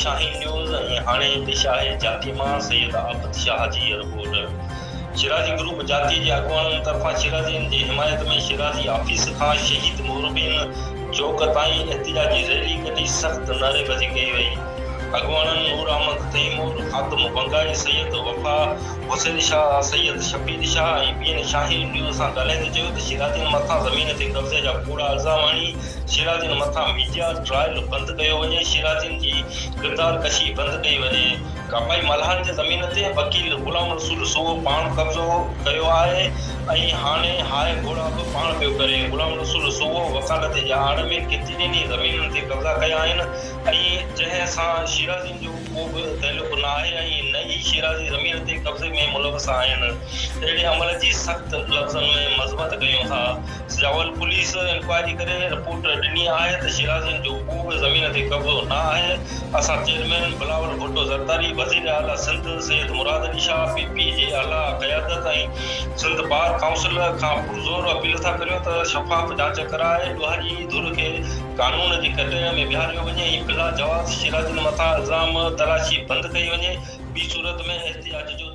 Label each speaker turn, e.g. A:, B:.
A: शाहीन news ऐं हाणे पेश आहे जाती मां सैयद आबिद शाह जी रिपोर्ट। शिराज़ी ग्रुप जाती जे अॻुवाणनि तरफ़ां शिराज़ियुनि जी हिमायत में शिराज़ी ऑफिस खां शहीद मुहरबीन चौक ताईं एहतिजाजी रैली कढी सख़्त नारेबाज़ी कई वई। अॻुवाणनि नूर अहमद तैमूर, ख़ातम बंगाई, सैयद वफ़ा हुसैन शाह, सैयद शफीद शाह ऐं ॿियनि शाहीन न्यूज़ सां ॻाल्हाईंदे चयो त शिराज़ियुनि मथां ज़मीन ते कब्ज़े जा कूड़ा इल्ज़ाम आणी शिराज़ियुनि मथां मीडिया ट्रायल बंदि कयो वञे, शिराज़ियुनि जी किरदार कशी बंदि कई वञे। कापाई मल्हान जे ज़मीन ते वकील गुलाम रसूल सुओ पाण कब्ज़ो कयो आहे ऐं हाणे हाय घोड़ा बि पाण पियो करे। गुलाम रसूल सुओ वकालत जे आड़ में केतिरनि ज़मीनुनि ते कब्ज़ा कया आहिनि ऐं जंहिं सां शिराज़ियुनि जो को बि तइल्लुक़ न आहे ऐं नई शिराज़ी ज़मीन ते कब्ज़े में मुलवस आहिनि। अहिड़े अमल जी सख़्त लफ़्ज़नि में मज़मत कयूं था। सिजावल पुलिस इंक्वायरी करे रिपोर्ट ॾिनी आहे त शिराज़ियुनि जो को बि ज़मीन ते कब्ज़ो न आहे। असां चेयरमैन बिलावल भुट्टो ज़रदारी, वज़ीर आला सिंध सैयद मुराद अली शाह, पीपी जे आला क़यादत ऐं सिंध बार काउंसिल खां पुरज़ोर अपील था करियूं त शफ़ाफ़ जांच कराए ॾोहारी धुर खे कानून जी कटया में बीहारियो वञे ऐं बिला जवाज़ शिराज़ियुनि मथां इल्ज़ाम तलाशी बंदि कई वञे। ॿी सूरत में एहतिजाज जो